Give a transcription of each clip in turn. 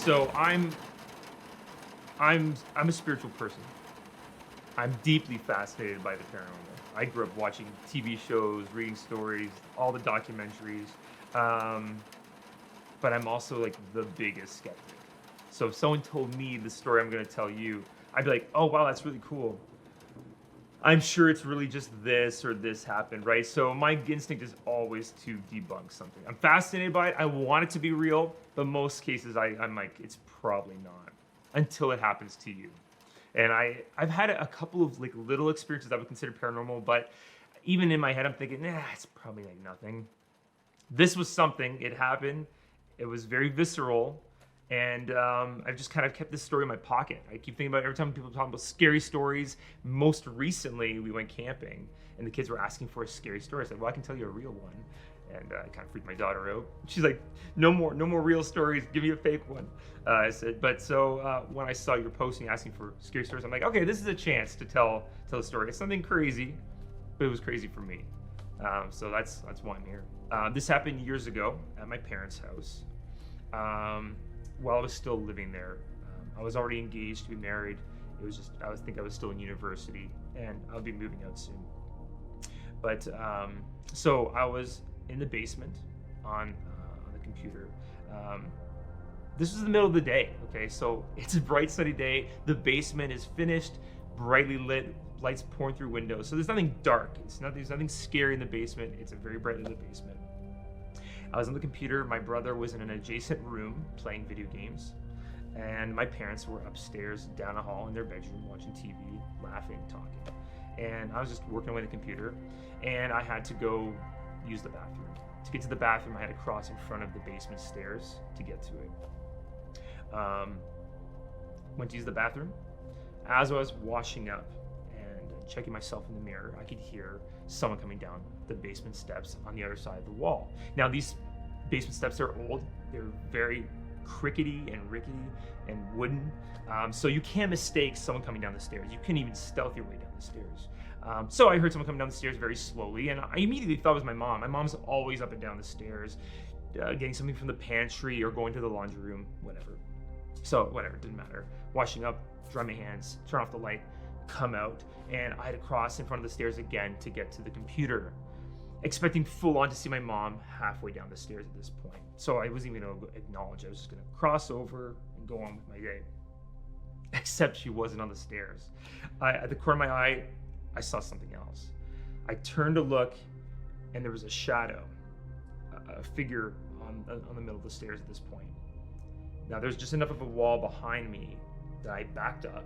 So I'm a spiritual person. I'm deeply fascinated by the paranormal. I grew up watching TV shows, reading stories, all the documentaries. Um, but I'm also like the biggest skeptic. So if someone told me the story I'm going to tell you, I'd be like, "Oh wow, that's really cool. I'm sure it's really just this or this happened," right? So my instinct is always to debunk something. I'm fascinated by it. I want it to be real, but most cases I'm like, it's probably not until it happens to you. And I've had a couple of like little experiences I would consider paranormal, but even in my head, I'm thinking, nah, it's probably like nothing. This was something. It happened. It was very visceral, and I've just kind of kept this story in my pocket. I keep thinking about it every time people talk about scary stories. Most recently, we went camping, and the kids were asking for a scary story. I said, "Well, I can tell you a real one," and I kind of freaked my daughter out. She's like, no more real stories. Give me a fake one." I said, but so when I saw your posting asking for scary stories, I'm like, okay, this is a chance to tell a story. It's something crazy, but it was crazy for me. So that's why I'm here. This happened years ago at my parents' house. While I was still living there, I was already engaged to be married. It was just I was still in university, and I'll be moving out soon. But so I was in the basement on the computer. This was the middle of the day. Okay, so it's a bright sunny day. The basement is finished, brightly lit, lights pouring through windows. So there's nothing dark. There's nothing scary in the basement. It's a very brightly lit basement. I was on the computer. My brother was in an adjacent room playing video games, and my parents were upstairs down a hall in their bedroom watching TV, laughing, talking. And I was just working away on the computer, and I had to go use the bathroom. To get to the bathroom, I had to cross in front of the basement stairs to get to it. Went to use the bathroom. As I was washing up and checking myself in the mirror, I could hear someone coming down the basement steps on the other side of the wall. Now, these basement steps are old. They're very crickety and rickety and wooden. So you can't mistake someone coming down the stairs. You can't even stealth your way down the stairs. So I heard someone coming down the stairs very slowly, and I immediately thought it was my mom. My mom's always up and down the stairs, getting something from the pantry or going to the laundry room, whatever. So whatever, it didn't matter. Washing up, dry my hands, turn off the light, come out, and I had to cross in front of the stairs again to get to the computer, expecting full on to see my mom halfway down the stairs at this point. So I wasn't even going to acknowledge. I was just going to cross over and go on with my day. Except she wasn't on the stairs. At the corner of my eye, I saw something else. I turned to look, and there was a shadow, a figure on the middle of the stairs at this point. Now, there's just enough of a wall behind me that I backed up.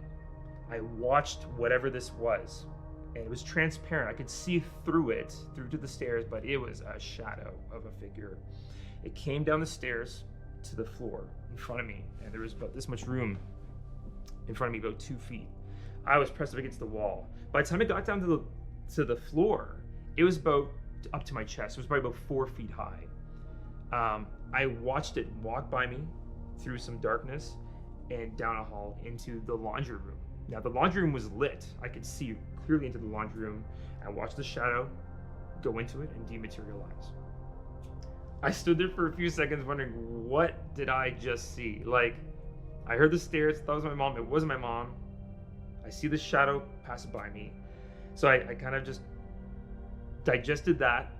I watched whatever this was, and it was transparent. I could see through it, through to the stairs, but it was a shadow of a figure. It came down the stairs to the floor in front of me, and there was about this much room in front of me, about 2 feet. I was pressed up against the wall. By the time it got down to the floor, it was about up to my chest. It was probably about 4 feet high. I watched it walk by me through some darkness and down a hall into the laundry room. Now, the laundry room was lit. I could see clearly into the laundry room. I watched the shadow go into it and dematerialize. I stood there for a few seconds wondering, what did I just see? Like, I heard the stairs, thought it was my mom. It wasn't my mom. I see the shadow pass by me. So I kind of just digested that.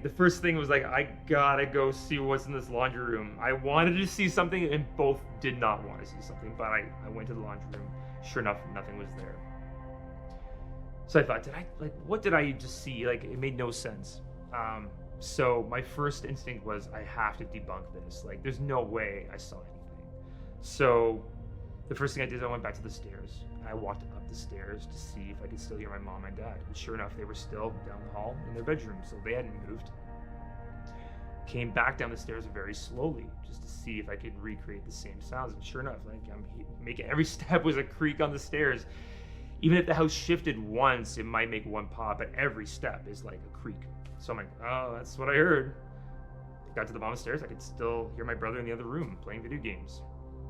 The first thing was like, I gotta go see what's in this laundry room. I wanted to see something, and both did not want to see something, but I went to the laundry room. Sure enough, nothing was there. So I thought, what did I just see? Like, it made no sense. So my first instinct was, I have to debunk this. Like, there's no way I saw anything. So the first thing I did is I went back to the stairs. I walked up the stairs to see if I could still hear my mom and dad. And sure enough, they were still down the hall in their bedroom, so they hadn't moved. Came back down the stairs very slowly just to see if I could recreate the same sounds. And sure enough, like, I'm making every step was a creak on the stairs. Even if the house shifted once, it might make one pop, but every step is like a creak. So I'm like, oh, that's what I heard. Got to the bottom of the stairs, I could still hear my brother in the other room playing video games.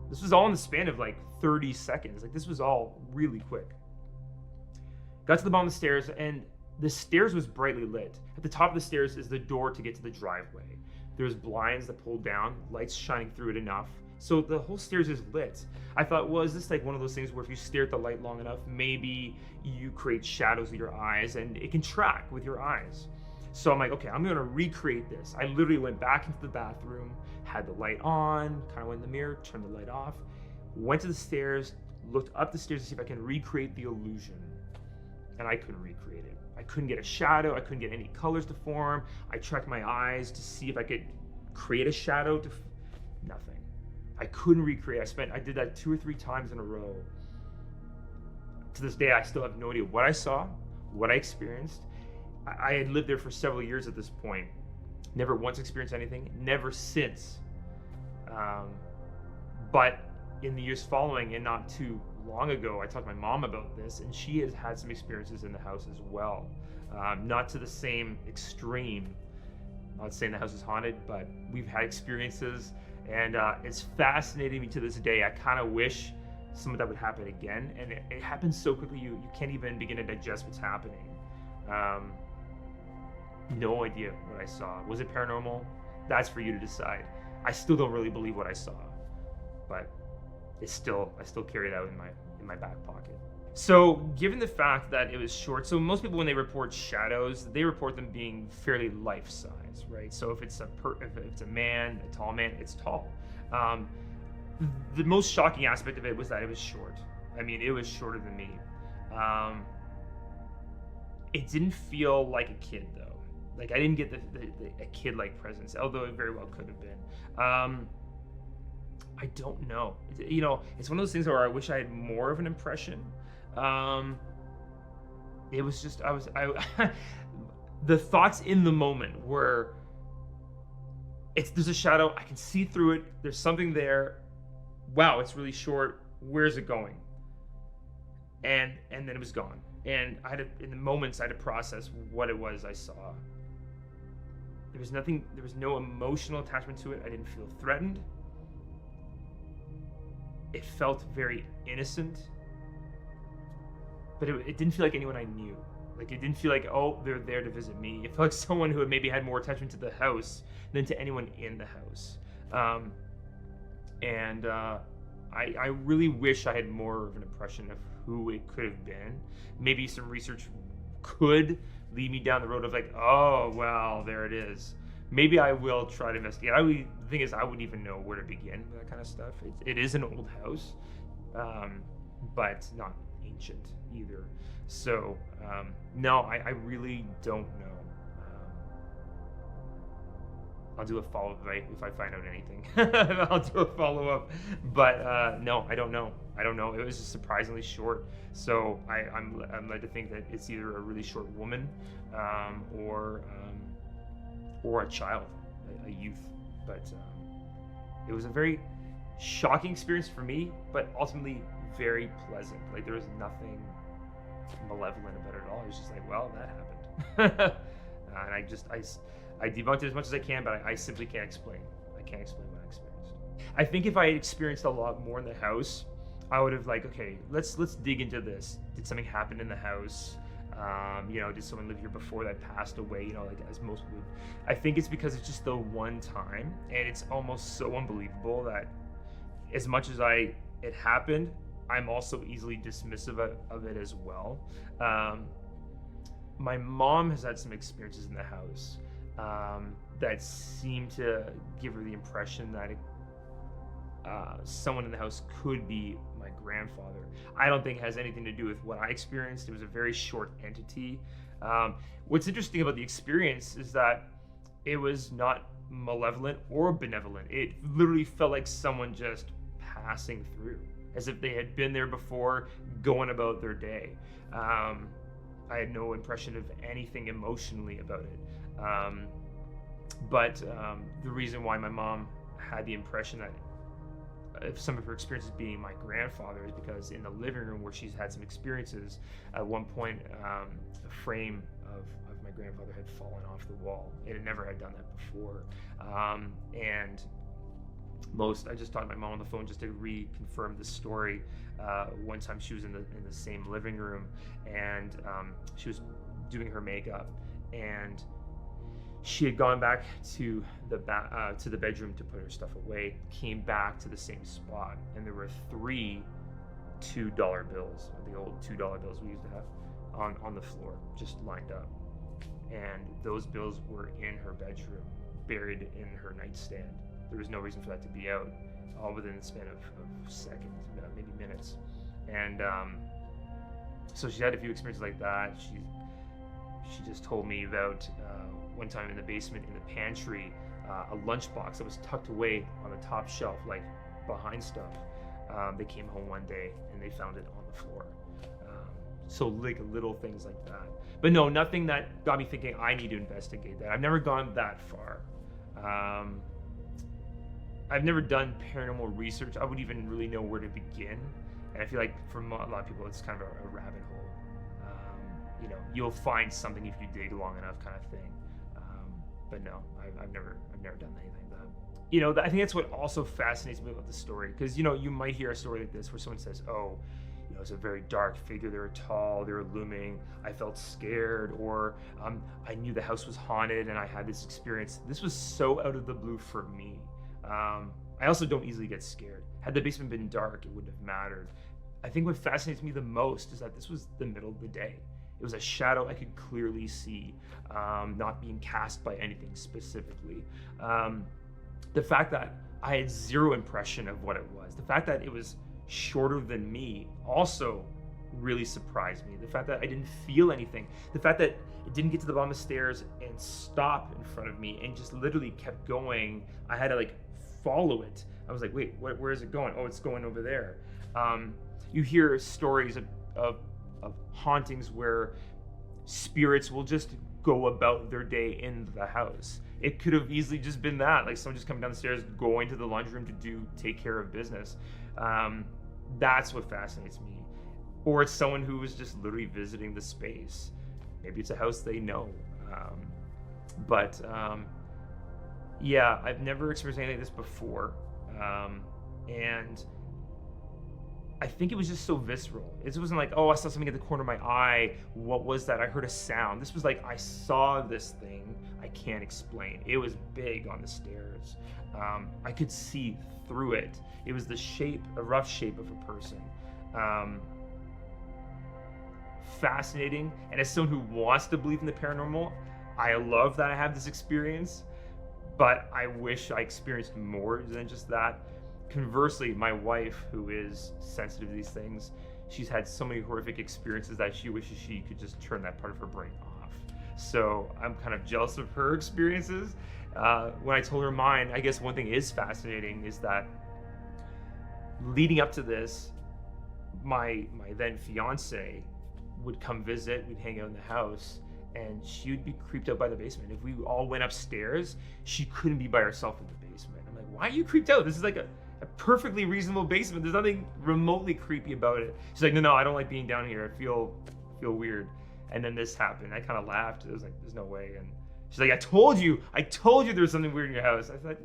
This was all in the span of like 30 seconds. Like, this was all really quick. Got to the bottom of the stairs, and the stairs was brightly lit. At the top of the stairs is the door to get to the driveway. There's blinds that pull down, lights shining through it enough. So the whole stairs is lit. I thought, well, is this like one of those things where if you stare at the light long enough, maybe you create shadows with your eyes and it can track with your eyes. So I'm like, okay, I'm gonna recreate this. I literally went back into the bathroom, had the light on, kind of went in the mirror, turned the light off, went to the stairs, looked up the stairs to see if I can recreate the illusion. And I couldn't recreate it. I couldn't get a shadow, I couldn't get any colors to form. I tracked my eyes to see if I could create a shadow nothing. I couldn't recreate. I did that 2 or 3 times in a row. To this day, I still have no idea what I saw, what I experienced. I had lived there for several years at this point. Never once experienced anything, never since. But in the years following, and not too long ago, I talked to my mom about this, and she has had some experiences in the house as well. Not to the same extreme. I'm not saying the house is haunted, but we've had experiences, and it's fascinating me to this day. I kind of wish some of that would happen again, and it happens so quickly you can't even begin to digest what's happening. No idea what I saw. Was it paranormal? That's for you to decide. I still don't really believe what I saw, but I still carry that in my back pocket. So given the fact that it was short, so most people when they report shadows, they report them being fairly life-size, right? So if it's a man, a tall man, it's tall. The most shocking aspect of it was that it was short. I mean, it was shorter than me. It didn't feel like a kid though. Like I didn't get a kid-like presence, although it very well could have been. I don't know. You know, it's one of those things where I wish I had more of an impression. It was just, the thoughts in the moment were, there's a shadow, I can see through it, there's something there, wow, it's really short, where's it going? And then it was gone. And in the moments, I had to process what it was I saw. There was no emotional attachment to it. I didn't feel threatened. It felt very innocent, but it didn't feel like anyone I knew. Like it didn't feel like, oh, they're there to visit me. It felt like someone who had maybe had more attachment to the house than to anyone in the house. I really wish I had more of an impression of who it could have been. Maybe some research could lead me down the road of like, oh, well, there it is. Maybe I will try to investigate. The thing is, I wouldn't even know where to begin with that kind of stuff. It is an old house, but not ancient either. So, no, I really don't know. I'll do a follow-up if I find out anything. I'll do a follow-up. But no, I don't know. It was just surprisingly short. So I'm led to think that it's either a really short woman or a child, a youth. But it was a very shocking experience for me, but ultimately very pleasant. Like there was nothing malevolent about it at all. It was just like, well, that happened. And I debunked it as much as I can, but I simply can't explain. I can't explain what I experienced. I think if I had experienced a lot more in the house, I would have like, okay, let's dig into this. Did something happen in the house? Did someone live here before that passed away? Like as most would. I think it's because it's just the one time, and it's almost so unbelievable that as much as it happened, I'm also easily dismissive of it as well. My mom has had some experiences in the house that seem to give her the impression that someone in the house could be my grandfather. I don't think it has anything to do with what I experienced. It was a very short entity. What's interesting about the experience is that it was not malevolent or benevolent. It literally felt like someone just passing through, as if they had been there before, going about their day. I had no impression of anything emotionally about it. But the reason why my mom had the impression that some of her experiences being my grandfather is because in the living room where she's had some experiences, at one point a frame of my grandfather had fallen off the wall. It had never had done that before. I just talked to my mom on the phone just to reconfirm the story. One time she was in the same living room, and she was doing her makeup, and She had gone back to the bedroom to put her stuff away, came back to the same spot, and there were 3 $2 bills, the old $2 bills we used to have, on the floor, just lined up. And those bills were in her bedroom, buried in her nightstand. There was no reason for that to be out, all within the span of seconds, maybe minutes. And so she had a few experiences like that. She just told me about one time in the basement, in the pantry, a lunchbox that was tucked away on the top shelf, like behind stuff. They came home one day and they found it on the floor. So like little things like that. But no, nothing that got me thinking I need to investigate that. I've never gone that far. I've never done paranormal research. I wouldn't even really know where to begin. And I feel like for a lot of people, it's kind of a rabbit hole. You'll find something if you dig long enough, kind of thing. But no, I've never done anything like that. I think that's what also fascinates me about the story, because you might hear a story like this where someone says, "Oh, it's a very dark figure. They were tall. They were looming. I felt scared," or "I knew the house was haunted and I had this experience." This was so out of the blue for me. I also don't easily get scared. Had the basement been dark, it wouldn't have mattered. I think what fascinates me the most is that this was the middle of the day. It was a shadow I could clearly see, not being cast by anything specifically. The fact that I had zero impression of what it was, the fact that it was shorter than me also really surprised me. The fact that I didn't feel anything, the fact that it didn't get to the bottom of the stairs and stop in front of me and just literally kept going. I had to follow it. I was like, wait, where is it going? Oh, it's going over there. You hear stories of hauntings where spirits will just go about their day in the house. It could have easily just been that, like someone just coming down the stairs, going to the laundry room to take care of business. That's what fascinates me. Or it's someone who was just literally visiting the space. Maybe it's a house they know. Yeah, I've never experienced anything like this before. And I think it was just so visceral. It wasn't like, oh, I saw something at the corner of my eye. What was that? I heard a sound. This was like, I saw this thing I can't explain. It was big on the stairs. I could see through it. It was a rough shape of a person. Fascinating. And as someone who wants to believe in the paranormal, I love that I have this experience, but I wish I experienced more than just that. Conversely, my wife, who is sensitive to these things, she's had so many horrific experiences that she wishes she could just turn that part of her brain off. So I'm kind of jealous of her experiences. When I told her mine, I guess one thing is fascinating is that leading up to this, my then fiance would come visit, we'd hang out in the house, and she would be creeped out by the basement. If we all went upstairs, she couldn't be by herself in the basement. I'm like, why are you creeped out? This is like a perfectly reasonable basement. There's nothing remotely creepy about it. She's like, no, I don't like being down here. I feel weird. And then this happened. I kind of laughed. It was like, there's no way. And she's like, I told you there was something weird in your house. I thought,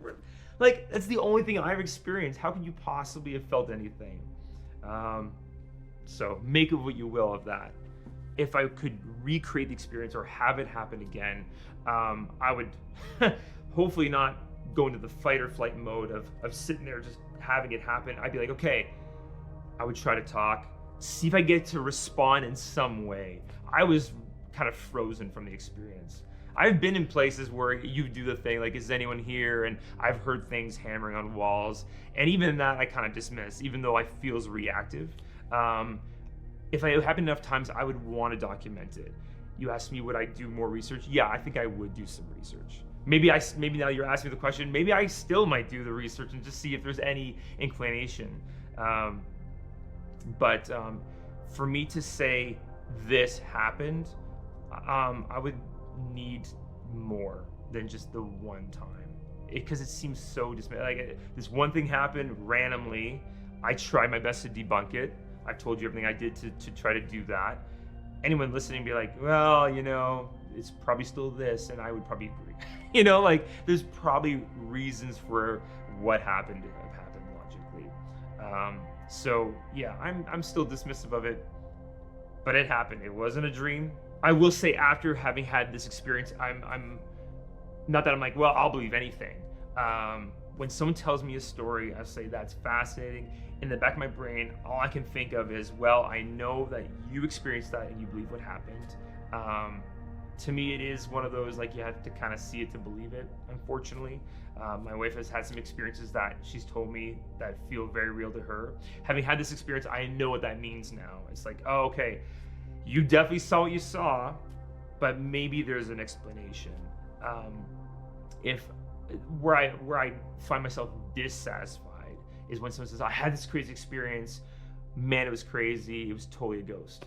like, that's the only thing I've experienced. How could you possibly have felt anything? So make of what you will of that. If I could recreate the experience or have it happen again, I would hopefully not go into the fight or flight mode of sitting there just having it happen. I'd be like, okay, I would try to talk, see if I get to respond in some way. I was kind of frozen from the experience. I've been in places where you do the thing, like, is anyone here? And I've heard things hammering on walls. And even that I kind of dismiss, even though I feels reactive. If it happened enough times, I would want to document it. You asked me, would I do more research? Yeah, I think I would do some research. Maybe now you're asking me the question, maybe I still might do the research and just see if there's any inclination. But for me to say this happened, I would need more than just the one time. Because it seems so like this one thing happened randomly. I tried my best to debunk it. I've told you everything I did to try to do that. Anyone listening be like, well, it's probably still this, and I would probably agree. Like there's probably reasons for what happened to have happened logically. So yeah, I'm still dismissive of it, but it happened. It wasn't a dream. I will say after having had this experience, I'm not that I'm like, well, I'll believe anything. When someone tells me a story, I say that's fascinating. In the back of my brain, all I can think of is, well, I know that you experienced that and you believe what happened. To me, it is one of those, like, you have to kind of see it to believe it, unfortunately. My wife has had some experiences that she's told me that feel very real to her. Having had this experience, I know what that means now. It's like, oh, okay, you definitely saw what you saw, but maybe there's an explanation. If where I find myself dissatisfied is when someone says, I had this crazy experience, man, it was crazy, it was totally a ghost.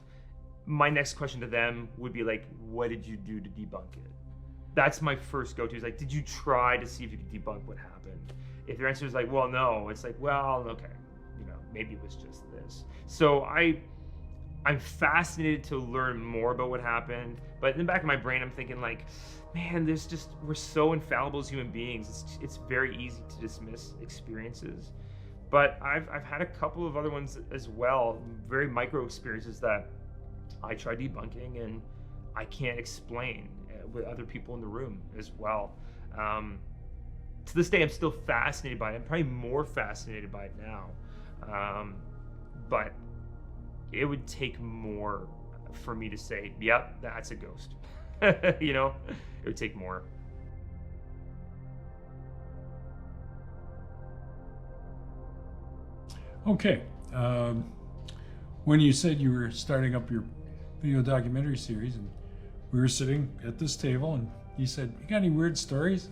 My next question to them would be like, what did you do to debunk it? That's my first go-to, is like, did you try to see if you could debunk what happened? If their answer is like, well, no, it's like, well, okay, maybe it was just this. So I'm fascinated to learn more about what happened, but in the back of my brain, I'm thinking like, man, we're so infallible as human beings. It's very easy to dismiss experiences. But I've had a couple of other ones as well, very micro experiences that I try debunking and I can't explain with other people in the room as well. To this day, I'm still fascinated by it. I'm probably more fascinated by it now. But it would take more for me to say, yep, that's a ghost. It would take more. Okay. When you said you were starting up your video documentary series, and we were sitting at this table, and you said, you got any weird stories?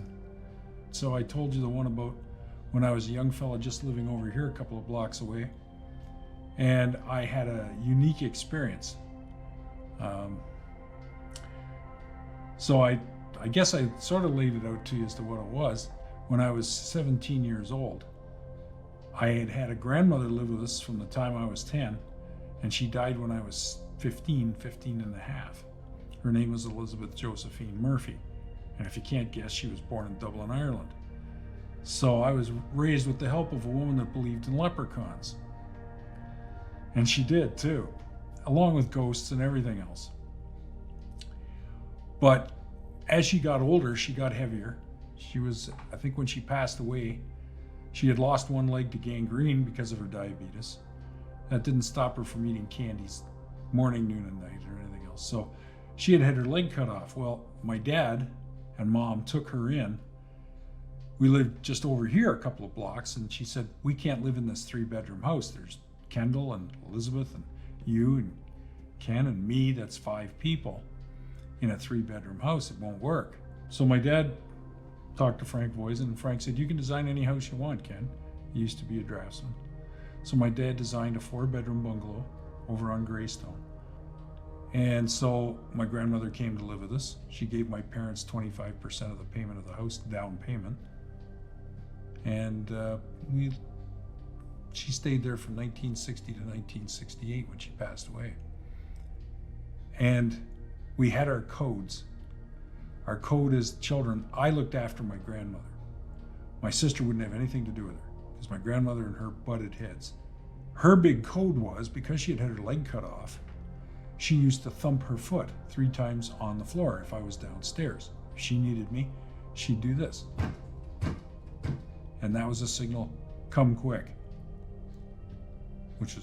So I told you the one about when I was a young fella just living over here a couple of blocks away, and I had a unique experience. So I guess I sort of laid it out to you as to what it was. When I was 17 years old, I had a grandmother live with us from the time I was 10, and she died when I was 15 and a half. Her name was Elizabeth Josephine Murphy, and if you can't guess, she was born in Dublin, Ireland. So I was raised with the help of a woman that believed in leprechauns. And she did too, along with ghosts and everything else. But as she got older, she got heavier. She was, I think when she passed away, she had lost one leg to gangrene because of her diabetes. That didn't stop her from eating candies morning, noon, and night or anything else. So she had her leg cut off. Well, my dad and mom took her in. We lived just over here a couple of blocks, and she said, we can't live in this 3-bedroom house. There's Kendall and Elizabeth and you and Ken and me, that's 5 people in a 3-bedroom house. It won't work. So my dad talked to Frank Voisin, and Frank said, you can design any house you want, Ken. He used to be a draftsman. So my dad designed a 4-bedroom bungalow over on Greystone. And so my grandmother came to live with us. She gave my parents 25% of the payment of the house, down payment. And she stayed there from 1960 to 1968 when she passed away. And we had our codes. Our code as children, I looked after my grandmother. My sister wouldn't have anything to do with her because my grandmother and her butted heads. Her big code was, because she had had her leg cut off, she used to thump her foot 3 times on the floor if I was downstairs. If she needed me, she'd do this. And that was a signal, come quick, which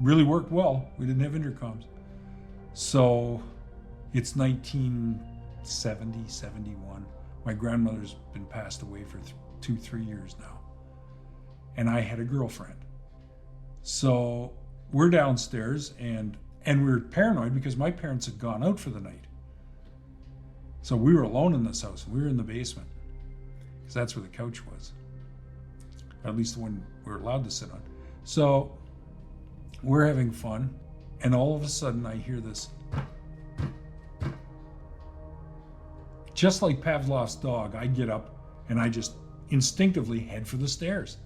really worked well. We didn't have intercoms. So it's 1970, 71. My grandmother's been passed away for 2-3 years now. And I had a girlfriend. So we're downstairs and we were paranoid because my parents had gone out for the night. So we were alone in this house. We were in the basement because that's where the couch was. At least the one we were allowed to sit on. So we're having fun, and all of a sudden I hear this. Just like Pavlov's dog, I get up and I just instinctively head for the stairs.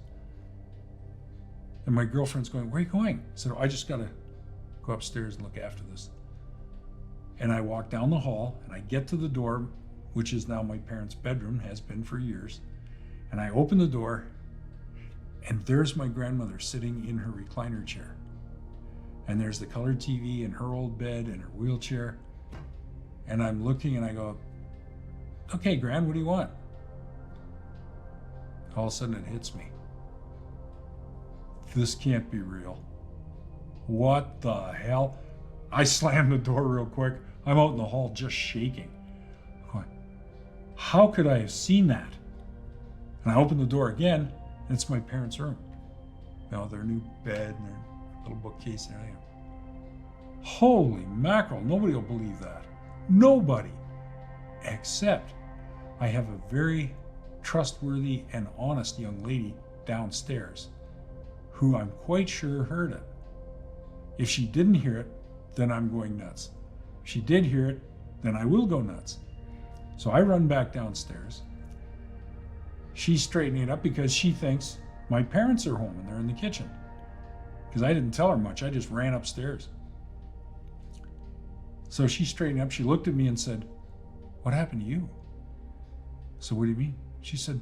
And my girlfriend's going, where are you going? I said, I just gotta go upstairs and look after this. And I walk down the hall and I get to the door, which is now my parents' bedroom, has been for years. And I open the door, and there's my grandmother sitting in her recliner chair. And there's the color TV and her old bed and her wheelchair. And I'm looking and I go, Okay, Gran, what do you want? All of a sudden it hits me. This can't be real. What the hell? I slammed the door real quick. I'm out in the hall just shaking. I'm going, how could I have seen that? And I open the door again, and it's my parents' room. Their new bed and their little bookcase and everything. Holy mackerel, nobody will believe that. Nobody. Except I have a very trustworthy and honest young lady downstairs who I'm quite sure heard it. If she didn't hear it, then I'm going nuts. If she did hear it, then I will go nuts. So I run back downstairs. She's straightening it up because she thinks my parents are home and they're in the kitchen. Because I didn't tell her much, I just ran upstairs. So she straightened up, she looked at me and said, what happened to you? So what do you mean? She said,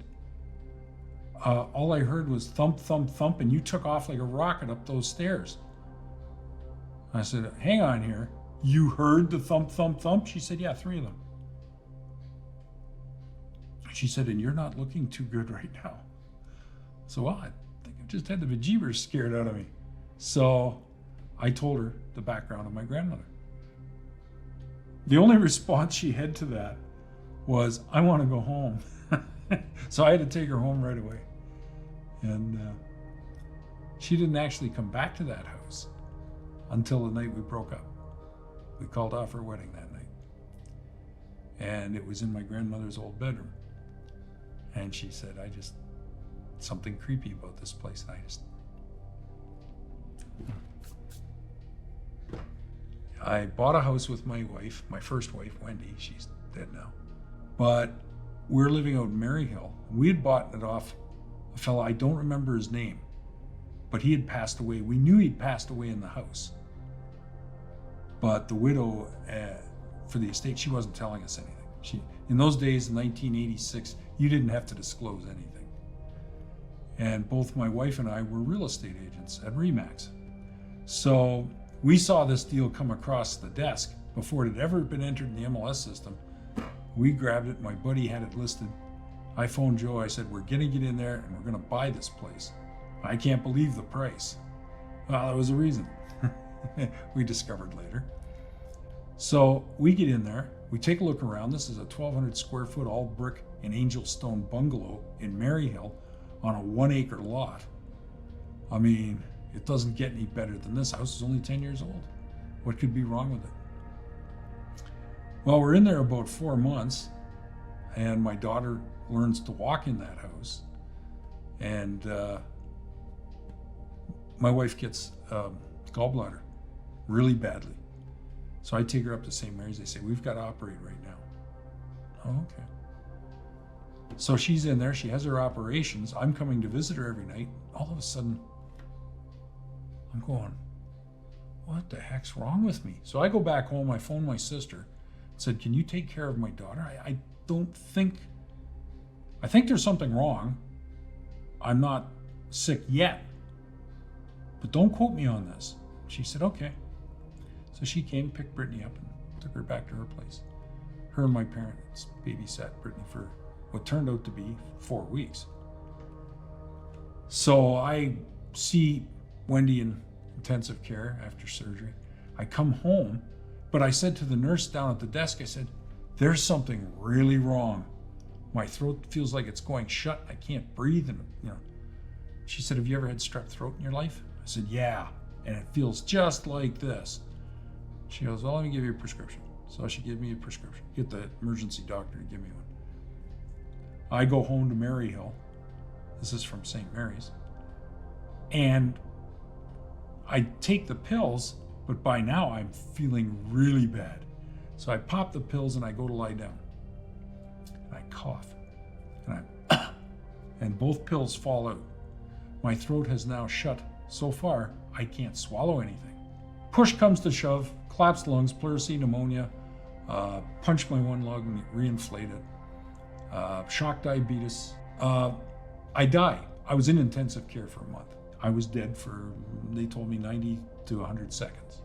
all I heard was thump, thump, thump, and you took off like a rocket up those stairs. I said, hang on here. You heard the thump, thump, thump? She said, yeah, 3 of them. She said, and you're not looking too good right now. So, well, I think I just had the bejeebers scared out of me. So I told her the background of my grandmother. The only response she had to that was, I want to go home. So I had to take her home right away. And she didn't actually come back to that house until the night we broke up. We called off her wedding that night. And it was in my grandmother's old bedroom. And she said, something creepy about this place. And I bought a house with my wife, my first wife, Wendy. She's dead now. But we're living out in Maryhill. We had bought it off a fellow, I don't remember his name, but he had passed away. We knew he'd passed away in the house. But the widow for the estate, she wasn't telling us anything. In those days, in 1986, you didn't have to disclose anything. And both my wife and I were real estate agents at Remax. So we saw this deal come across the desk before it had ever been entered in the MLS system. We grabbed it, my buddy had it listed. I phoned Joe, I said, we're gonna get in there and we're gonna buy this place. I can't believe the price. Well, there was a reason. We discovered later. So we get in there, we take a look around. This is a 1,200 square foot all brick and angel stone bungalow in Maryhill on a 1 acre lot. I mean, it doesn't get any better than this. House is only 10 years old. What could be wrong with it? Well, we're in there about 4 months, and my daughter learns to walk in that house. And my wife gets gallbladder really badly. So I take her up to St. Mary's. They say, we've got to operate right now. Oh, okay. So she's in there. She has her operations. I'm coming to visit her every night. All of a sudden, I'm going, what the heck's wrong with me? So I go back home. I phone my sister. Said, can you take care of my daughter? I think there's something wrong. I'm not sick yet, but don't quote me on this. She said, okay. So she came, picked Brittany up and took her back to her place. Her and my parents babysat Brittany for what turned out to be 4 weeks. So I see Wendy in intensive care after surgery. I come home, but I said to the nurse down at the desk, I said, there's something really wrong. My throat feels like it's going shut. I can't breathe. And she said, have you ever had strep throat in your life? I said, yeah. And it feels just like this. She goes, well, let me give you a prescription. So she gave me a prescription. Get the emergency doctor to give me one. I go home to Maryhill. This is from St. Mary's. And I take the pills, but by now I'm feeling really bad. So I pop the pills and I go to lie down. And I cough. And both pills fall out. My throat has now shut so far, I can't swallow anything. Push comes to shove, collapsed lungs, pleurisy, pneumonia, punched my one lung, reinflated, shock diabetes. I die. I was in intensive care for a month. I was dead for, they told me, 90 to 100 seconds.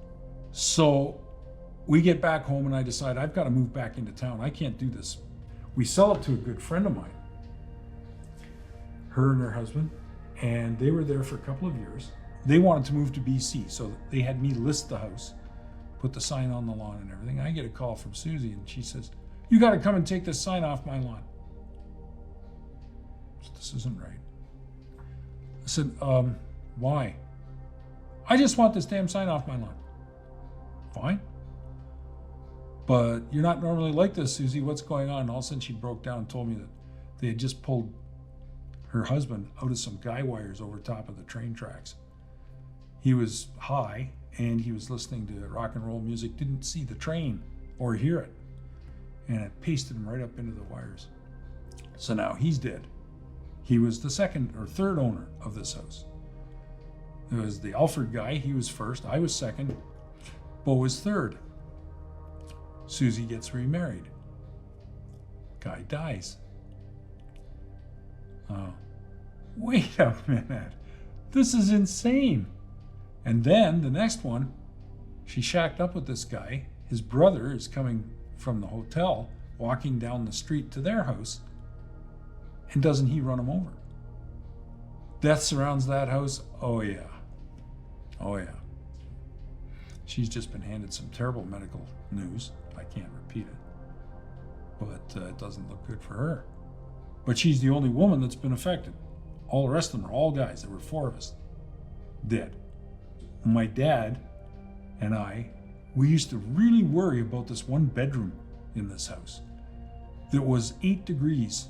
So we get back home and I decide I've got to move back into town. I can't do this. We sell it to a good friend of mine, her and her husband, and they were there for a couple of years. They wanted to move to BC, so they had me list the house, put the sign on the lawn and everything. I get a call from Susie, and she says, "You got to come and take this sign off my lawn." I said, "This isn't right." I said, "Why?" "I just want this damn sign off my lawn." "Fine. But you're not normally like this, Susie. What's going on?" And all of a sudden she broke down and told me that they had just pulled her husband out of some guy wires over top of the train tracks. He was high and he was listening to rock and roll music, didn't see the train or hear it. And it pasted him right up into the wires. So now he's dead. He was the second or third owner of this house. It was the Alfred guy, he was first, I was second, Bo was third. Susie gets remarried. Guy dies. Wait a minute. This is insane. And then the next one, she shacked up with this guy. His brother is coming from the hotel, walking down the street to their house, and doesn't he run him over? Death surrounds that house. Oh yeah. Oh yeah. She's just been handed some terrible medical news. I can't repeat it. But it doesn't look good for her. But she's the only woman that's been affected. All the rest of them are all guys. There were 4 of us. Dead. My dad and I, we used to really worry about this one bedroom in this house that was 8 degrees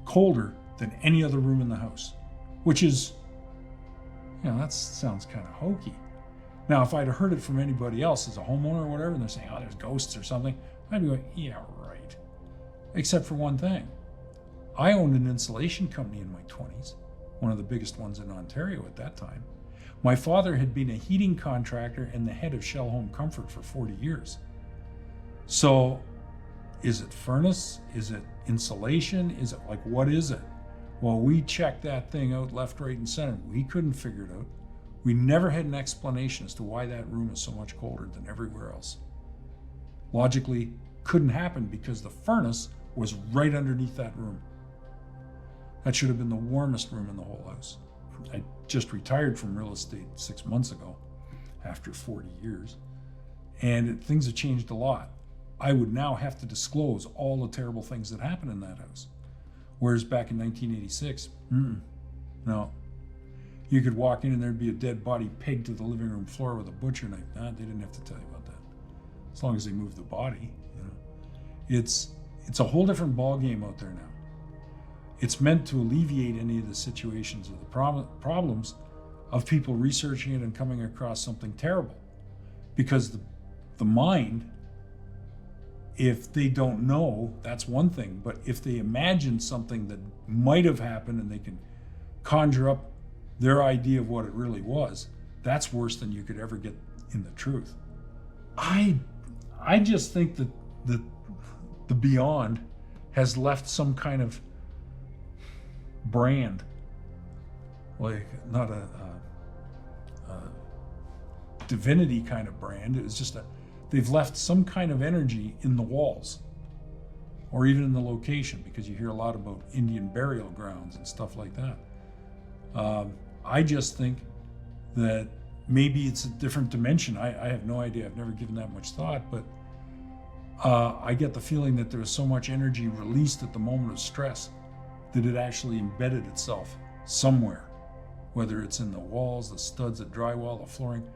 colder than any other room in the house, which is, that sounds kind of hokey. Now, if I'd heard it from anybody else as a homeowner or whatever, and they're saying, "Oh, there's ghosts or something," I'd be going, "Yeah, right." Except for one thing. I owned an insulation company in my 20s, one of the biggest ones in Ontario at that time. My father had been a heating contractor and the head of Shell Home Comfort for 40 years. So, is it furnace? Is it insulation? Is it what is it? Well, we checked that thing out left, right, and center. We couldn't figure it out. We never had an explanation as to why that room is so much colder than everywhere else. Logically, couldn't happen because the furnace was right underneath that room. That should have been the warmest room in the whole house. I just retired from real estate 6 months ago after 40 years, and things have changed a lot. I would now have to disclose all the terrible things that happened in that house. Whereas back in 1986, no. You could walk in and there'd be a dead body pegged to the living room floor with a butcher knife. Nah, they didn't have to tell you about that. As long as they moved the body, It's a whole different ballgame out there now. It's meant to alleviate any of the situations or the problems of people researching it and coming across something terrible. Because the mind, if they don't know, that's one thing. But if they imagine something that might have happened and they can conjure up their idea of what it really was, that's worse than you could ever get in the truth. I just think that the beyond has left some kind of brand, not a divinity kind of brand. It was just they've left some kind of energy in the walls or even in the location, because you hear a lot about Indian burial grounds and stuff like that. I just think that maybe it's a different dimension. I have no idea. I've never given that much thought, but I get the feeling that there was so much energy released at the moment of stress that it actually embedded itself somewhere, whether it's in the walls, the studs, the drywall, the flooring,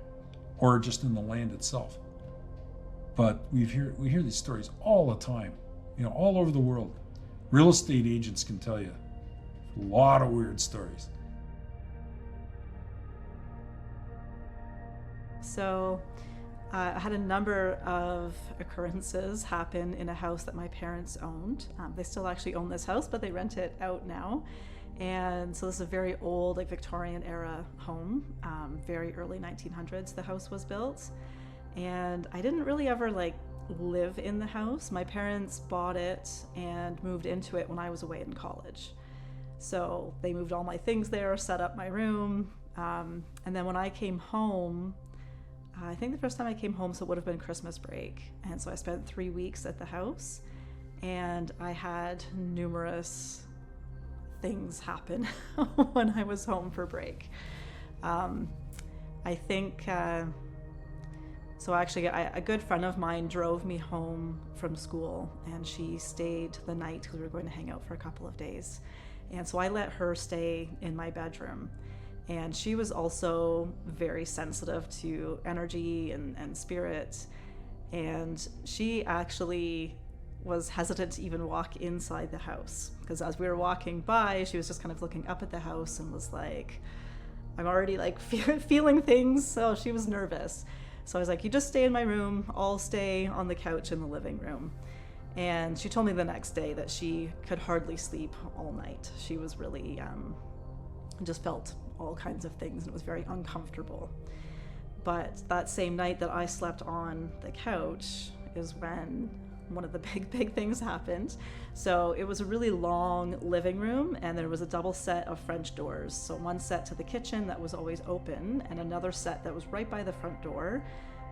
or just in the land itself. But we hear these stories all the time, all over the world. Real estate agents can tell you a lot of weird stories. So I had a number of occurrences happen in a house that my parents owned. They still actually own this house, but they rent it out now. And so this is a very old, Victorian era home, very early 1900s the house was built. And I didn't really ever live in the house. My parents bought it and moved into it when I was away in college. So they moved all my things there, set up my room. And then when I came home, I think the first time I came home, so it would have been Christmas break. And so I spent 3 weeks at the house. and I had numerous things happen when I was home for break. I think, so actually a good friend of mine drove me home from school, and she stayed the night because we were going to hang out for a couple of days. And so I let her stay in my bedroom. And she was also very sensitive to energy and spirit. And she actually was hesitant to even walk inside the house, because as we were walking by, she was just kind of looking up at the house and was like, I'm already like feeling things. So she was nervous. So I was like, you just stay in my room. I'll stay on the couch in the living room. And she told me the next day that she could hardly sleep all night. She was really, just felt all kinds of things, and it was very uncomfortable. But that same night that I slept on the couch is when one of the big things happened. So it was a really long living room, and there was a double set of French doors. So one set to the kitchen that was always open, and another set that was right by the front door.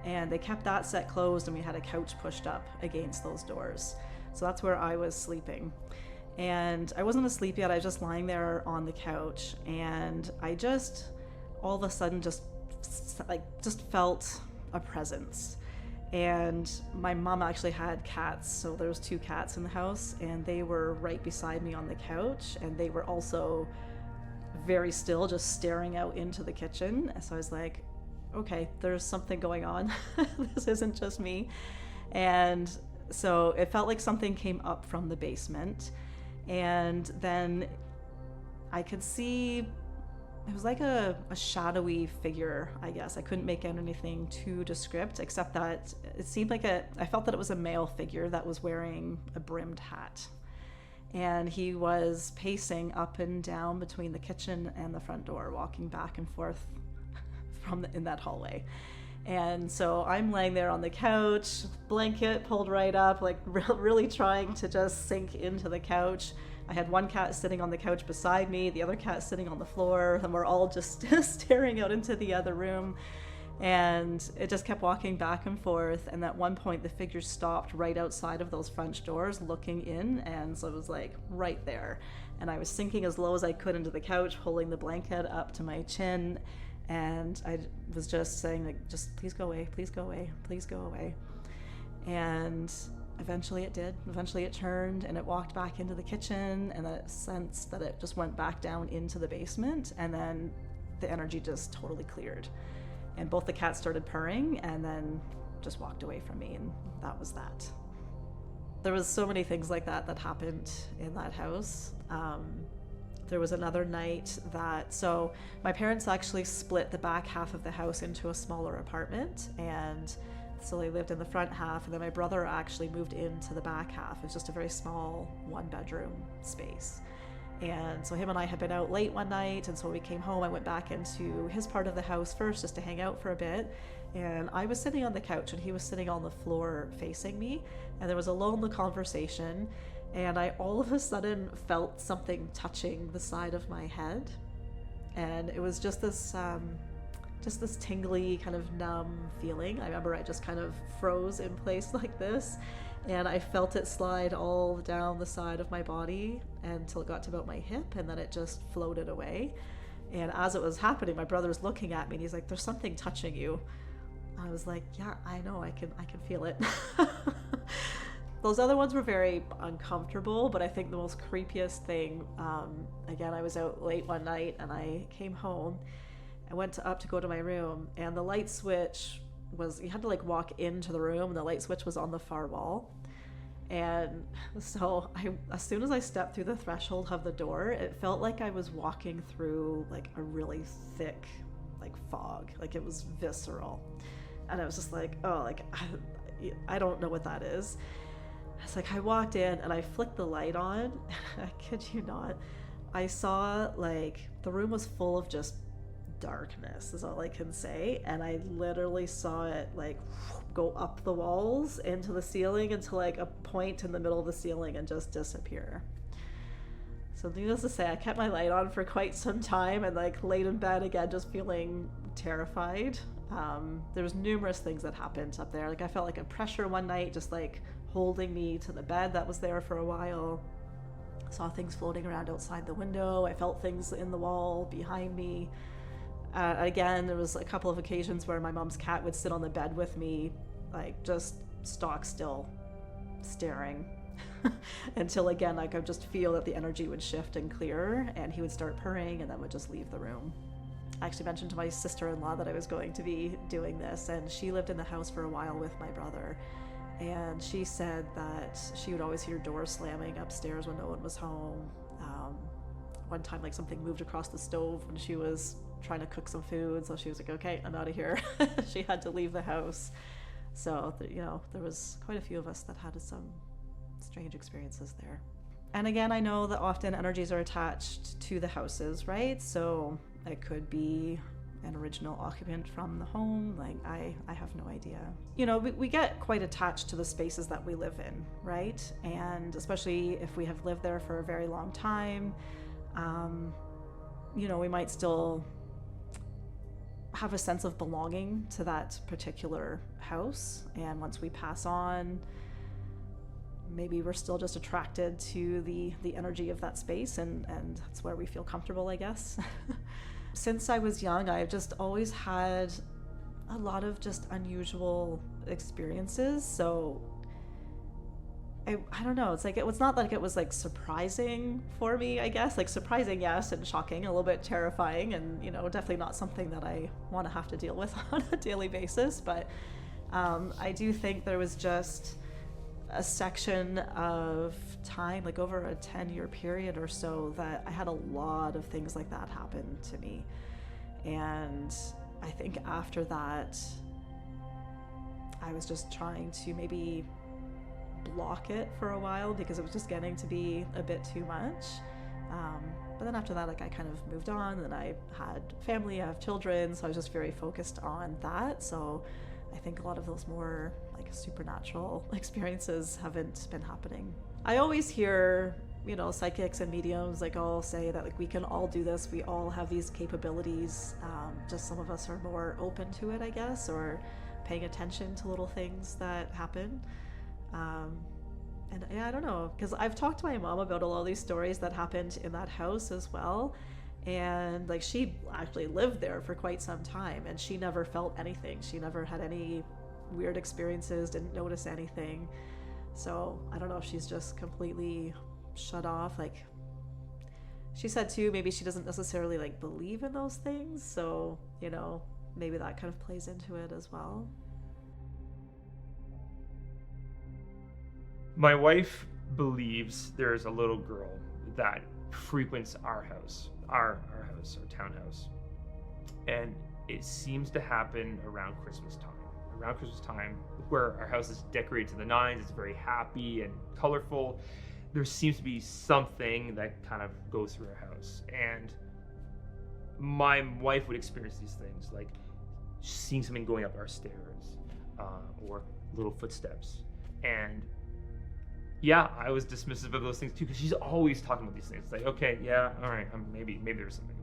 And they kept that set closed, and we had a couch pushed up against those doors. So that's where I was sleeping. And I wasn't asleep yet, I was just lying there on the couch, and I just, all of a sudden, just felt a presence. And my mom actually had cats, so there was 2 cats in the house, and they were right beside me on the couch, and they were also very still, just staring out into the kitchen. So I was like, okay, there's something going on. This isn't just me. And so it felt like something came up from the basement, and then I could see it was like a shadowy figure, I guess. I couldn't make out anything too descript, except that it seemed like I felt that it was a male figure that was wearing a brimmed hat. And he was pacing up and down between the kitchen and the front door, walking back and forth in that hallway. And so I'm laying there on the couch, blanket pulled right up, like really trying to just sink into the couch. I had one cat sitting on the couch beside me, the other cat sitting on the floor, and we're all just staring out into the other room. And it just kept walking back and forth. And at one point, the figure stopped right outside of those French doors, looking in. And so it was like right there. And I was sinking as low as I could into the couch, holding the blanket up to my chin. And I was just saying, like, just please go away, please go away, please go away. And eventually it did. Eventually it turned and it walked back into the kitchen, and I sensed that it just went back down into the basement, and then the energy just totally cleared. And both the cats started purring and then just walked away from me, and that was that. There was so many things like that happened in that house. There was another night so my parents actually split the back half of the house into a smaller apartment, and so they lived in the front half, and then my brother actually moved into the back half. It was just a very small 1-bedroom space. And so him and I had been out late one night, and so when we came home, I went back into his part of the house first just to hang out for a bit. And I was sitting on the couch and he was sitting on the floor facing me, and there was a lonely conversation. And I all of a sudden felt something touching the side of my head, and it was just this tingly kind of numb feeling. I remember I just kind of froze in place like this, and I felt it slide all down the side of my body until it got to about my hip, and then it just floated away. And as it was happening, my brother was looking at me and he's like, "There's something touching you." I was like, "Yeah, I know, I can feel it." Those other ones were very uncomfortable, but I think the most creepiest thing, again, I was out late one night and I came home. I went up to go to my room, and the light switch was, you had to like walk into the room, and the light switch was on the far wall. And so as soon as I stepped through the threshold of the door, it felt like I was walking through like a really thick like fog, like it was visceral. And I was just like, oh, like I don't know what that is. It's like I walked in and I flicked the light on. I kid you not, I saw like the room was full of just darkness is all I can say, and I literally saw it like go up the walls into the ceiling into like a point in the middle of the ceiling and just disappear. So needless to say, I kept my light on for quite some time and like laid in bed again just feeling terrified. There was numerous things that happened up there. Like I felt like a pressure one night just like holding me to the bed that was there for a while. I saw things floating around outside the window. I felt things in the wall behind me. Again, there was a couple of occasions where my mom's cat would sit on the bed with me, like just stock still, staring. Until again, like I would just feel that the energy would shift and clear, and he would start purring and then would just leave the room. I actually mentioned to my sister-in-law that I was going to be doing this, and she lived in the house for a while with my brother. And she said that she would always hear doors slamming upstairs when no one was home. One time, like something moved across the stove when she was trying to cook some food, so she was like, okay, I'm out of here. She had to leave the house. So, there was quite a few of us that had some strange experiences there. And again, I know that often energies are attached to the houses, right? So it could be an original occupant from the home. Like, I have no idea. We get quite attached to the spaces that we live in, right? And especially if we have lived there for a very long time, we might still have a sense of belonging to that particular house. And once we pass on, maybe we're still just attracted to the energy of that space, and that's where we feel comfortable, I guess. Since I was young, I've just always had a lot of just unusual experiences. So I don't know. It's like, it was not like it was like surprising for me, I guess. Like surprising, yes, and shocking, a little bit terrifying, and definitely not something that I want to have to deal with on a daily basis. But I do think there was just a section of time, like over a 10-year period or so, that I had a lot of things like that happen to me. And I think after that, I was just trying to maybe block it for a while because it was just getting to be a bit too much. But then after that, like, I kind of moved on, and I had family, I have children, so I was just very focused on that. So I think a lot of those more like supernatural experiences haven't been happening. I always hear, psychics and mediums like all say that like we can all do this, we all have these capabilities, just some of us are more open to it, I guess, or paying attention to little things that happen. And yeah, I don't know, because I've talked to my mom about all these stories that happened in that house as well. And like, she actually lived there for quite some time, and she never felt anything. She never had any weird experiences, didn't notice anything. So I don't know if she's just completely shut off. Like, she said too, maybe she doesn't necessarily like believe in those things. So, maybe that kind of plays into it as well. My wife believes there's a little girl that frequents our house, our townhouse. And it seems to happen around Christmas time, where our house is decorated to the nines. It's very happy and colorful. There seems to be something that kind of goes through our house. And my wife would experience these things, like seeing something going up our stairs, or little footsteps. And yeah, I was dismissive of those things too, because she's always talking about these things. It's like, okay, yeah, all right, maybe there's something,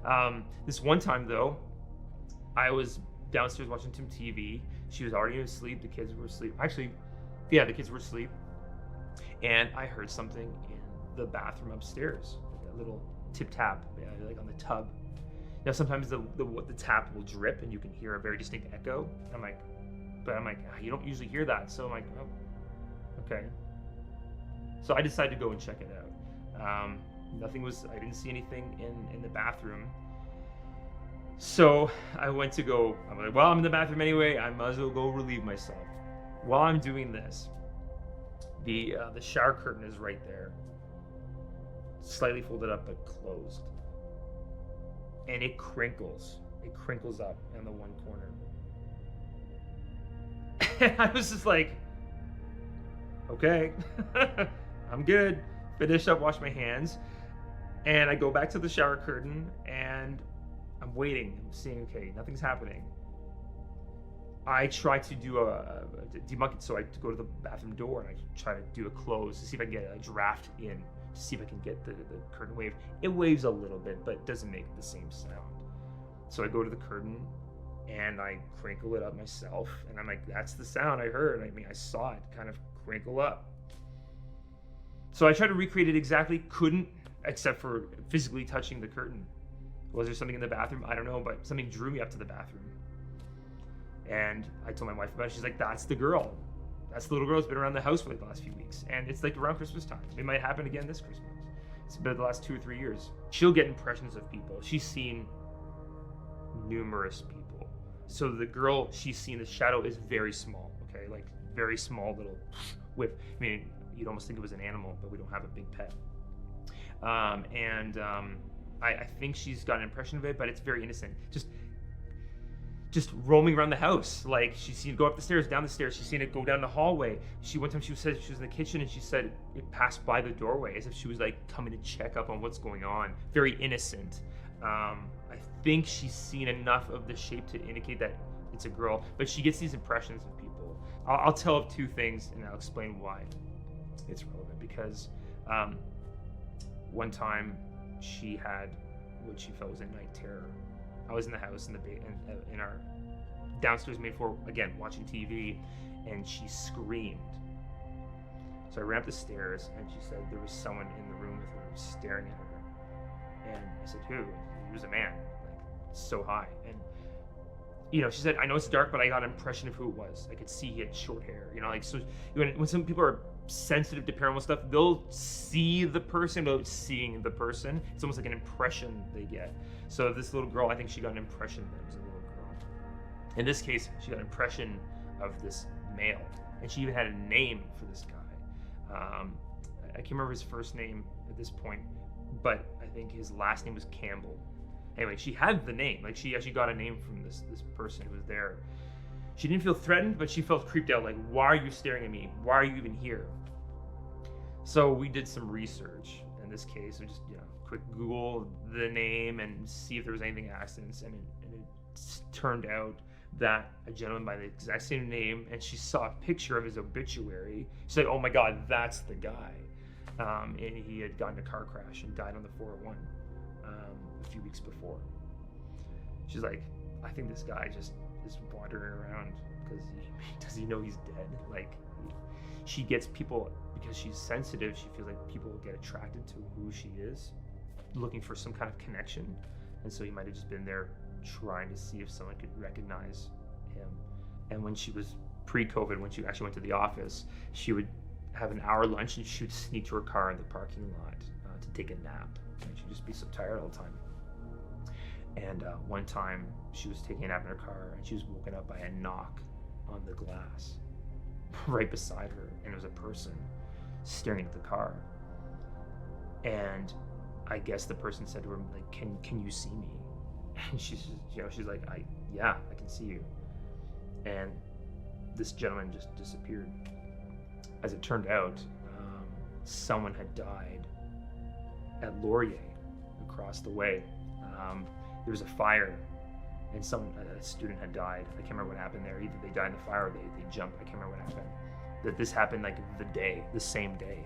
who knows. This one time though, I was downstairs watching some TV. She was already asleep. The kids were asleep. Actually, yeah, the kids were asleep. And I heard something in the bathroom upstairs, like that little tip tap, like on the tub. Now sometimes the tap will drip, and you can hear a very distinct echo. I'm like, you don't usually hear that. So I'm like, oh, okay. So I decided to go and check it out. I didn't see anything in the bathroom. So I'm like, well, I'm in the bathroom anyway, I might as well go relieve myself. While I'm doing this, the shower curtain is right there, slightly folded up but closed. And it crinkles up in the one corner. And I was just like, okay, I'm good. Finish up, wash my hands. And I go back to the shower curtain, and I'm waiting. I'm seeing, okay, nothing's happening. I try to do a debunk it, so I go to the bathroom door and I try to do a close to see if I can get a draft in, to see if I can get the curtain wave. It waves a little bit, but it doesn't make the same sound. So I go to the curtain and I crinkle it up myself, and I'm like, that's the sound I heard. I mean, I saw it kind of crinkle up. So I tried to recreate it exactly, couldn't, except for physically touching the curtain. Was there something in the bathroom? I don't know, but something drew me up to the bathroom. And I told my wife about it. She's like, that's the girl. That's the little girl who's been around the house for like the last few weeks. And it's like around Christmas time. It might happen again this Christmas. It's been the last 2 or 3 years. She'll get impressions of people. She's seen numerous people. So the girl she's seen, the shadow is very small, okay? Like very small little with, I mean, you'd almost think it was an animal, but we don't have a big pet. I think she's got an impression of it, but it's very innocent. Just roaming around the house. Like she's seen it go up the stairs, down the stairs. She's seen it go down the hallway. One time she said she was in the kitchen and she said it passed by the doorway as if she was like coming to check up on what's going on. Very innocent. I think she's seen enough of the shape to indicate that it's a girl, but she gets these impressions of people. I'll tell of 2 things and I'll explain why it's relevant. Because one time she had what she felt was a night terror. I was in the house in our downstairs main floor, again, watching TV, and she screamed. So I ran up the stairs, and she said there was someone in the room with her staring at her. And I said, who? He was a man, like so high. And you know, she said, I know it's dark, but I got an impression of who it was. I could see he had short hair. You know, like so when some people are sensitive to paranormal stuff, they'll see the person without seeing the person. It's almost like an impression they get. So this little girl, I think she got an impression that it was a little girl. In this case, she got an impression of this male, and she even had a name for this guy. I can't remember his first name at this point, but I think his last name was Campbell. Anyway, she had the name. Like she actually got a name from this person who was there. She didn't feel threatened, but she felt creeped out. Like, why are you staring at me? Why are you even here? So we did some research. In this case, we just quick Google the name and see if there was anything accidents, and it turned out that a gentleman by the exact same name, and she saw a picture of his obituary. She's like, oh my God, that's the guy. And he had gotten in a car crash and died on the 401 a few weeks before. She's like, I think this guy just is wandering around because does he know he's dead? Like, she gets people, because she's sensitive, she feels like people will get attracted to who she is, looking for some kind of connection. And so he might have just been there trying to see if someone could recognize him. And when she was pre-COVID, when she actually went to the office, she would have an hour lunch and she would sneak to her car in the parking lot to take a nap. And she'd just be so tired all the time. And one time she was taking a nap in her car and she was woken up by a knock on the glass right beside her, and it was a person staring at the car. And I guess the person said to her, like, can you see me? And she's like, I can see you. And this gentleman just disappeared. As it turned out, someone had died at Laurier across the way. There was a fire, and a student had died. I can't remember what happened there. Either they died in the fire or they jumped. I can't remember what happened. That this happened like the same day.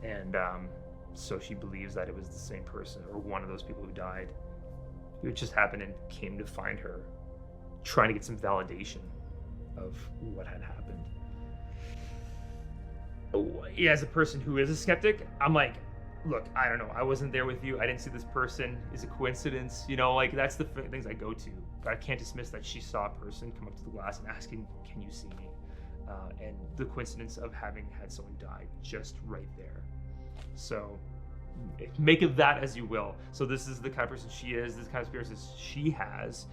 And so she believes that it was the same person or one of those people who died. It just happened and came to find her, trying to get some validation of what had happened. Yeah, as a person who is a skeptic, I'm like, look, I don't know. I wasn't there with you. I didn't see this person. Is it coincidence? Like that's the things I go to. But I can't dismiss that she saw a person come up to the glass and asking, can you see me? And the coincidence of having had someone die just right there. So make of that as you will. So this is the kind of person she is, this kind of experiences she has.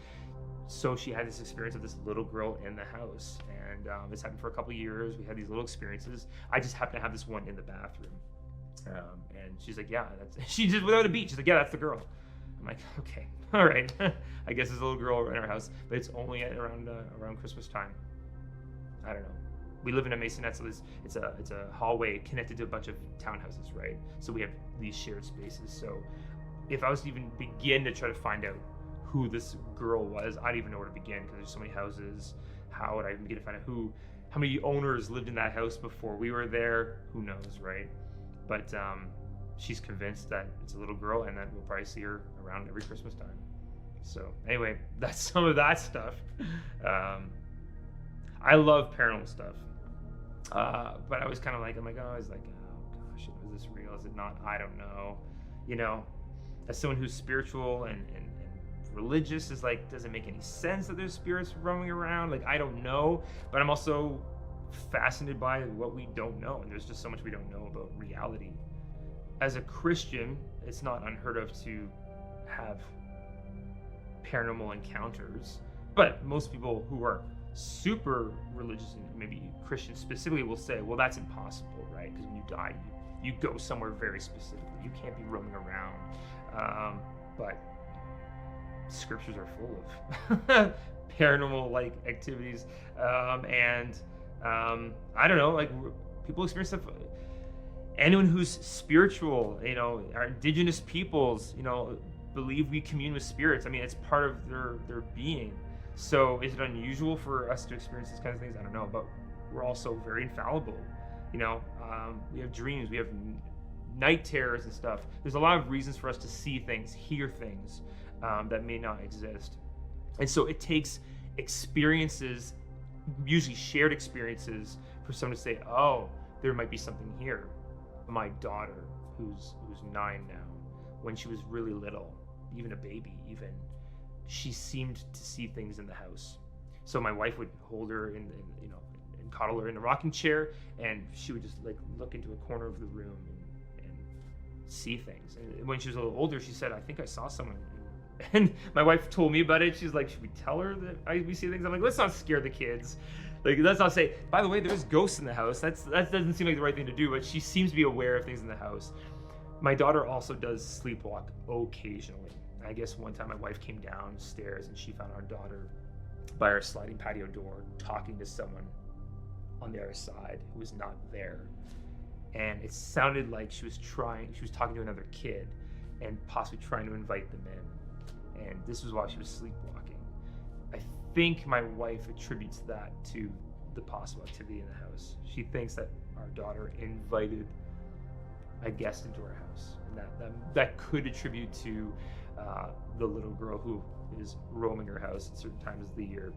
So she had this experience of this little girl in the house. And it's happened for a couple of years. We had these little experiences. I just happen to have this one in the bathroom. And she's like, yeah, she just without a beat. She's like, yeah, that's the girl. I'm like, okay, all right. I guess there's a little girl in our house, but it's only around Christmas time. I don't know. We live in a masonette, so it's a hallway connected to a bunch of townhouses, right? So we have these shared spaces. So if I was to even begin to try to find out who this girl was, I don't even know where to begin because there's so many houses. How would I even begin to find out how many owners lived in that house before we were there? Who knows, right? But she's convinced that it's a little girl and that we'll probably see her around every Christmas time. So anyway, that's some of that stuff. I love paranormal stuff. But I was kind of like, I'm like, oh, it's like, oh gosh, is this real? Is it not? I don't know. You know, as someone who's spiritual and religious, is like, does it make any sense that there's spirits roaming around? Like, I don't know. But I'm also fascinated by what we don't know, and there's just so much we don't know about reality. As a Christian, it's not unheard of to have paranormal encounters, but most people who are super religious and maybe Christian specifically will say, well, that's impossible, right? Because when you die, you go somewhere very specifically. You can't be roaming around. But scriptures are full of paranormal like activities, and I don't know, like people experience stuff. Anyone who's spiritual, you know, our indigenous peoples, you know, believe we commune with spirits. I mean, it's part of their being. So is it unusual for us to experience these kinds of things? I don't know, but we're also very infallible. You know, we have dreams, we have night terrors and stuff. There's a lot of reasons for us to see things, hear things that may not exist. And so it takes experiences, usually shared experiences, for someone to say, oh, there might be something here. My daughter, who's 9 now, when she was really little, even a baby, she seemed to see things in the house. So my wife would hold her and coddle her in a rocking chair, and she would just like look into a corner of the room and see things. And when she was a little older, she said, I think I saw someone. And my wife told me about it. She's like, should we tell her that we see things? I'm like, let's not scare the kids. Like, let's not say, by the way, there's ghosts in the house. That doesn't seem like the right thing to do, but she seems to be aware of things in the house. My daughter also does sleepwalk occasionally. I guess one time my wife came downstairs and she found our daughter by our sliding patio door talking to someone on the other side who was not there. And it sounded like she was talking to another kid and possibly trying to invite them in. And this was while she was sleepwalking. I think my wife attributes that to the possible activity in the house. She thinks that our daughter invited a guest into our house, and that could attribute to the little girl who is roaming her house at certain times of the year.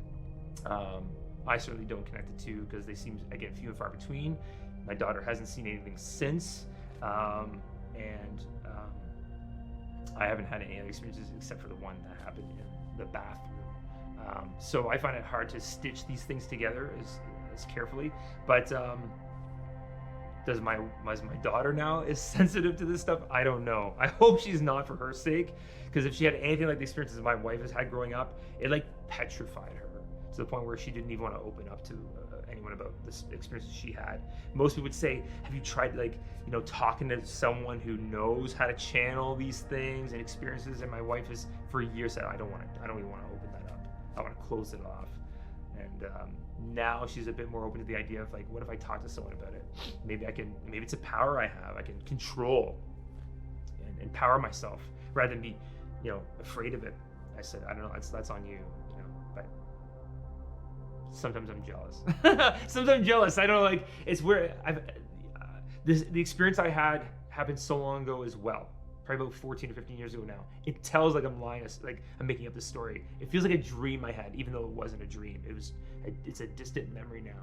I certainly don't connect the two because they seem, again, few and far between. My daughter hasn't seen anything since, and I haven't had any other experiences except for the one that happened in the bathroom. So I find it hard to stitch these things together as carefully, but does my daughter now is sensitive to this stuff? I don't know. I hope she's not, for her sake, because if she had anything like the experiences my wife has had growing up, it like petrified her to the point where she didn't even want to open up to anyone about this experiences she had. Most people would say, have you tried talking to someone who knows how to channel these things and experiences? And my wife has for years said, I don't even want to open that up. I want to close it off. And now she's a bit more open to the idea of like, what if I talk to someone about it? Maybe it's a power I have. I can control and empower myself rather than be, afraid of it. I said, I don't know, that's on you, but sometimes I'm jealous. Sometimes I'm jealous. I don't know, like, it's where the experience I had happened so long ago as well. Probably about 14 or 15 years ago now. It tells like I'm lying, like I'm making up this story. It feels like a dream I had, even though it wasn't a dream. It's a distant memory now.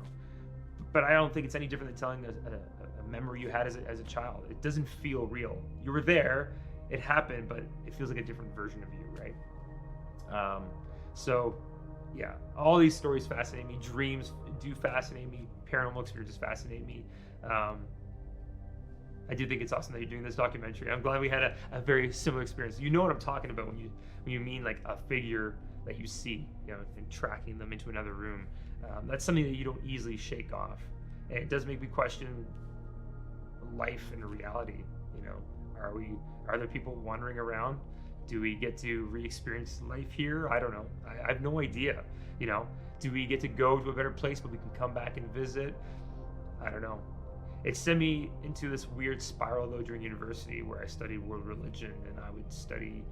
But I don't think it's any different than telling a memory you had as a child. It doesn't feel real. You were there, it happened, but it feels like a different version of you, right? So yeah, all these stories fascinate me. Dreams do fascinate me. Paranormal experiences fascinate me. I do think it's awesome that you're doing this documentary. I'm glad we had a very similar experience. You know what I'm talking about when you mean like a figure that you see, and tracking them into another room. That's something that you don't easily shake off. And it does make me question life and reality. Are there people wandering around? Do we get to re-experience life here? I don't know. I have no idea. Do we get to go to a better place, but we can come back and visit? I don't know. It sent me into this weird spiral, though, during university where I studied world religion, and I would study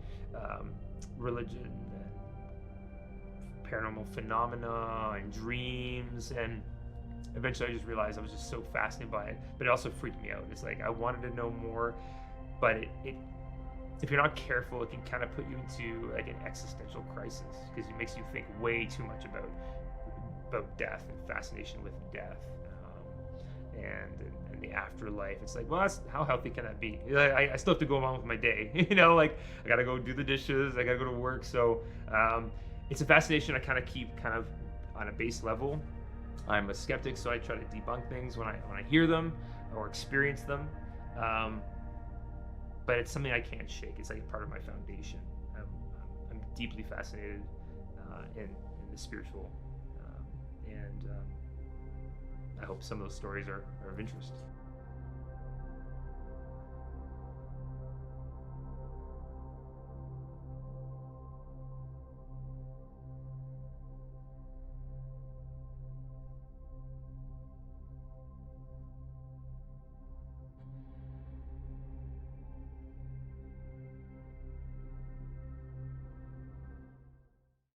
religion and paranormal phenomena and dreams, and eventually I just realized I was just so fascinated by it, but it also freaked me out. It's like I wanted to know more, but it if you're not careful, it can kind of put you into like an existential crisis because it makes you think way too much about death and fascination with death. and the afterlife. It's like, well, how healthy can that be? I still have to go on with my day. Like I gotta go do the dishes, I gotta go to work. So it's a fascination I kind of keep kind of on a base level. I'm a skeptic, so I try to debunk things when I hear them or experience them. But it's something I can't shake. It's like a part of my foundation. I'm deeply fascinated in the spiritual, and I hope some of those stories are of interest.